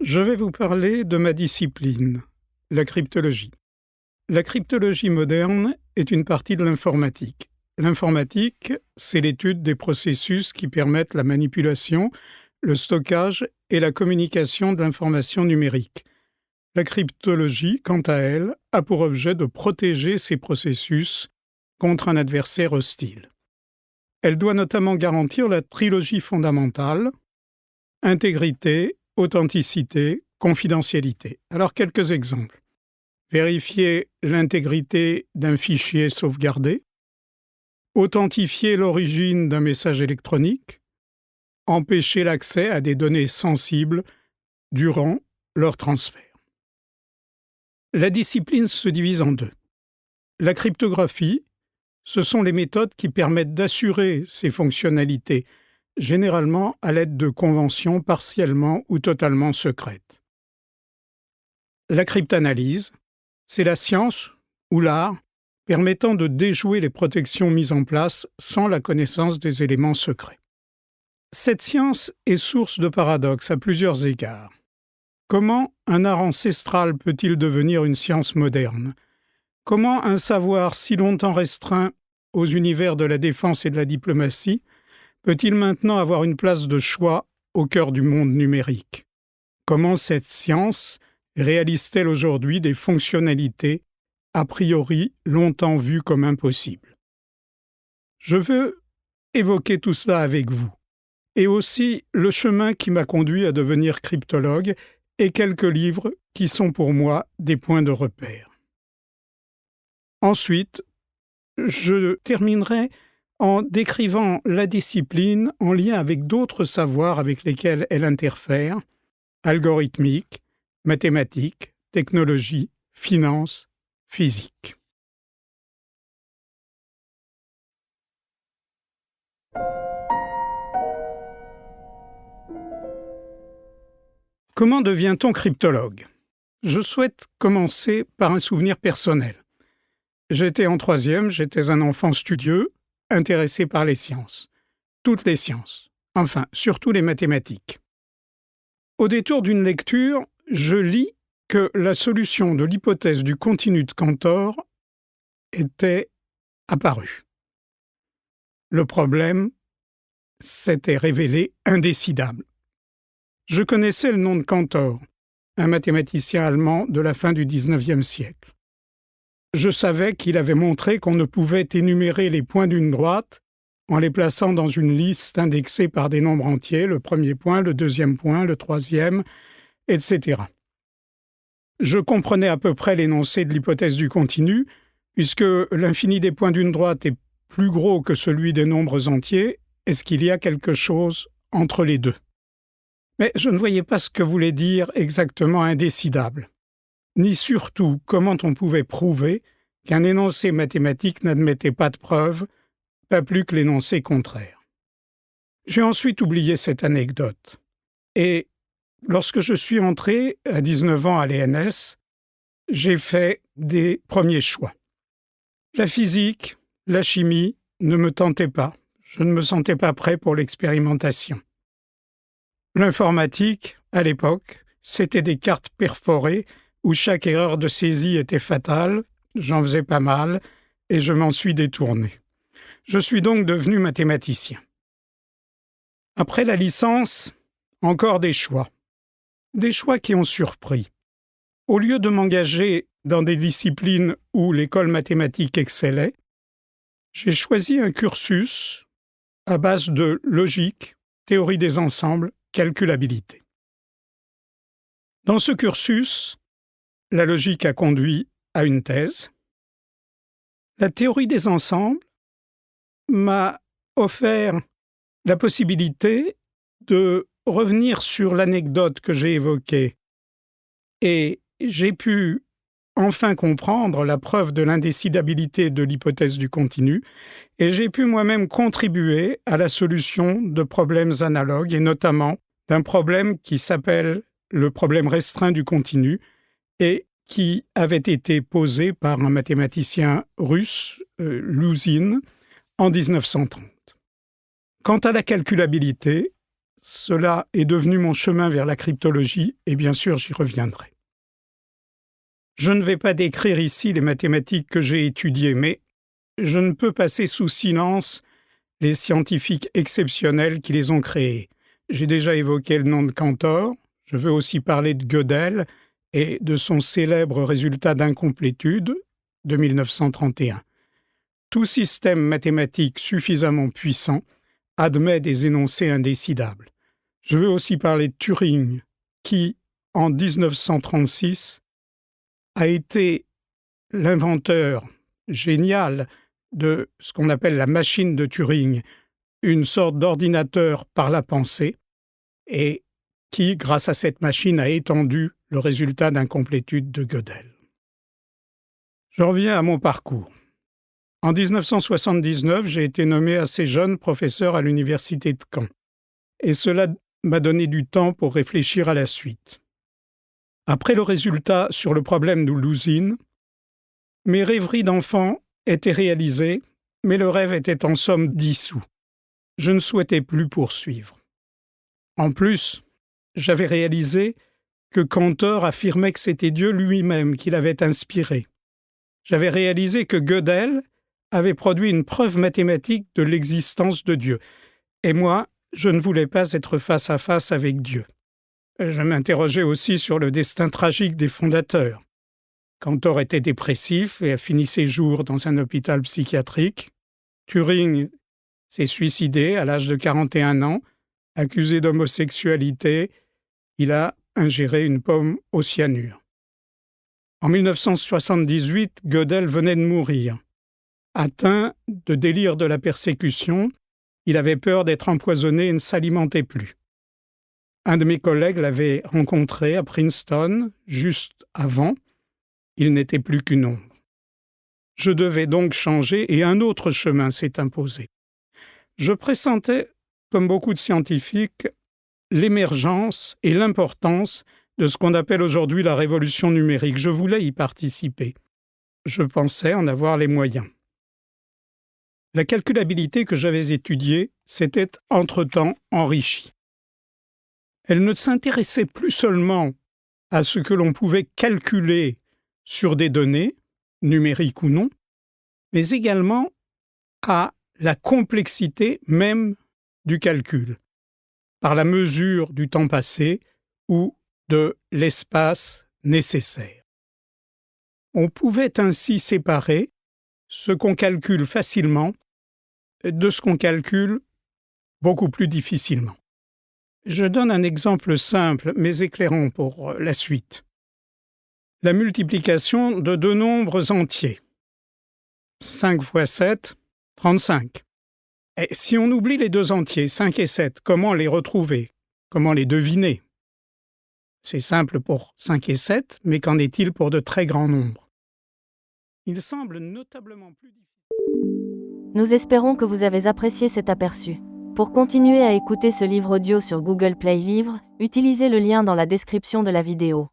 Je vais vous parler de ma discipline, la cryptologie. La cryptologie moderne est une partie de l'informatique. L'informatique, c'est l'étude des processus qui permettent la manipulation, le stockage et la communication de l'information numérique. La cryptologie, quant à elle, a pour objet de protéger ces processus contre un adversaire hostile. Elle doit notamment garantir la trilogie fondamentale: intégrité, authenticité, confidentialité. Alors quelques exemples. Vérifier l'intégrité d'un fichier sauvegardé, authentifier l'origine d'un message électronique, empêcher l'accès à des données sensibles durant leur transfert. La discipline se divise en deux. La cryptographie, ce sont les méthodes qui permettent d'assurer ces fonctionnalités, généralement à l'aide de conventions partiellement ou totalement secrètes. La cryptanalyse, c'est la science ou l'art permettant de déjouer les protections mises en place sans la connaissance des éléments secrets. Cette science est source de paradoxes à plusieurs égards. Comment un art ancestral peut-il devenir une science moderne? Comment un savoir si longtemps restreint aux univers de la défense et de la diplomatie peut-il maintenant avoir une place de choix au cœur du monde numérique? Comment cette science réalise-t-elle aujourd'hui des fonctionnalités a priori longtemps vues comme impossibles? Je veux évoquer tout cela avec vous, et aussi le chemin qui m'a conduit à devenir cryptologue et quelques livres qui sont pour moi des points de repère. Ensuite, je terminerai en décrivant la discipline en lien avec d'autres savoirs avec lesquels elle interfère: algorithmique, mathématiques, technologie, finance, physique. Comment devient-on cryptologue? Je souhaite commencer par un souvenir personnel. J'étais en troisième, j'étais un enfant studieux, intéressé par les sciences. Toutes les sciences, enfin, surtout les mathématiques. Au détour d'une lecture, je lis que la solution de l'hypothèse du continu de Cantor était apparue. Le problème s'était révélé indécidable. Je connaissais le nom de Cantor, un mathématicien allemand de la fin du XIXe siècle. Je savais qu'il avait montré qu'on ne pouvait énumérer les points d'une droite en les plaçant dans une liste indexée par des nombres entiers, le premier point, le deuxième point, le troisième, etc. Je comprenais à peu près l'énoncé de l'hypothèse du continu, puisque l'infini des points d'une droite est plus gros que celui des nombres entiers. Est-ce qu'il y a quelque chose entre les deux? Mais je ne voyais pas ce que voulait dire exactement indécidable, ni surtout comment on pouvait prouver qu'un énoncé mathématique n'admettait pas de preuve, pas plus que l'énoncé contraire. J'ai ensuite oublié cette anecdote, et lorsque je suis entré à 19 ans à l'ENS, j'ai fait des premiers choix. La physique, la chimie ne me tentaient pas, je ne me sentais pas prêt pour l'expérimentation. L'informatique, à l'époque, c'était des cartes perforées où chaque erreur de saisie était fatale, j'en faisais pas mal, et je m'en suis détourné. Je suis donc devenu mathématicien. Après la licence, encore des choix qui ont surpris. Au lieu de m'engager dans des disciplines où l'école mathématique excellait, j'ai choisi un cursus à base de logique, théorie des ensembles, calculabilité. Dans ce cursus, la logique a conduit à une thèse. La théorie des ensembles m'a offert la possibilité de revenir sur l'anecdote que j'ai évoquée, et j'ai pu enfin comprendre la preuve de l'indécidabilité de l'hypothèse du continu, et j'ai pu moi-même contribuer à la solution de problèmes analogues, et notamment d'un problème qui s'appelle le problème restreint du continu, et qui avait été posé par un mathématicien russe, Luzin, en 1930. Quant à la calculabilité, cela est devenu mon chemin vers la cryptologie et bien sûr j'y reviendrai. Je ne vais pas décrire ici les mathématiques que j'ai étudiées, mais je ne peux passer sous silence les scientifiques exceptionnels qui les ont créées. J'ai déjà évoqué le nom de Cantor, je veux aussi parler de Gödel et de son célèbre résultat d'incomplétude de 1931. Tout système mathématique suffisamment puissant admet des énoncés indécidables. Je veux aussi parler de Turing, qui, en 1936, a été l'inventeur génial de ce qu'on appelle la machine de Turing, une sorte d'ordinateur par la pensée, et qui, grâce à cette machine, a étendu le résultat d'incomplétude de Gödel. Je reviens à mon parcours. En 1979, j'ai été nommé assez jeune professeur à l'université de Caen, et cela m'a donné du temps pour réfléchir à la suite. Après le résultat sur le problème de l'usine, mes rêveries d'enfant étaient réalisées, mais le rêve était en somme dissous. Je ne souhaitais plus poursuivre. En plus, j'avais réalisé que Cantor affirmait que c'était Dieu lui-même qui l'avait inspiré. J'avais réalisé que Gödel avait produit une preuve mathématique de l'existence de Dieu. Et moi, je ne voulais pas être face à face avec Dieu. Je m'interrogeais aussi sur le destin tragique des fondateurs. Cantor était dépressif et a fini ses jours dans un hôpital psychiatrique. Turing s'est suicidé à l'âge de 41 ans, accusé d'homosexualité. Il a ingéré une pomme au cyanure. En 1978, Gödel venait de mourir. Atteint de délire de la persécution, il avait peur d'être empoisonné et ne s'alimentait plus. Un de mes collègues l'avait rencontré à Princeton, juste avant. Il n'était plus qu'une ombre. Je devais donc changer et un autre chemin s'est imposé. Je pressentais, comme beaucoup de scientifiques, l'émergence et l'importance de ce qu'on appelle aujourd'hui la révolution numérique. Je voulais y participer. Je pensais en avoir les moyens. La calculabilité que j'avais étudiée s'était entre-temps enrichie. Elle ne s'intéressait plus seulement à ce que l'on pouvait calculer sur des données, numériques ou non, mais également à la complexité même du calcul, par la mesure du temps passé ou de l'espace nécessaire. On pouvait ainsi séparer ce qu'on calcule facilement de ce qu'on calcule beaucoup plus difficilement. Je donne un exemple simple mais éclairant pour la suite. La multiplication de deux nombres entiers. 5 fois 7, 35. Et si on oublie les deux entiers, 5 et 7, comment les retrouver? Comment les deviner? C'est simple pour 5 et 7, mais qu'en est-il pour de très grands nombres? Il semble notablement plus difficile. Nous espérons que vous avez apprécié cet aperçu. Pour continuer à écouter ce livre audio sur Google Play Livres, utilisez le lien dans la description de la vidéo.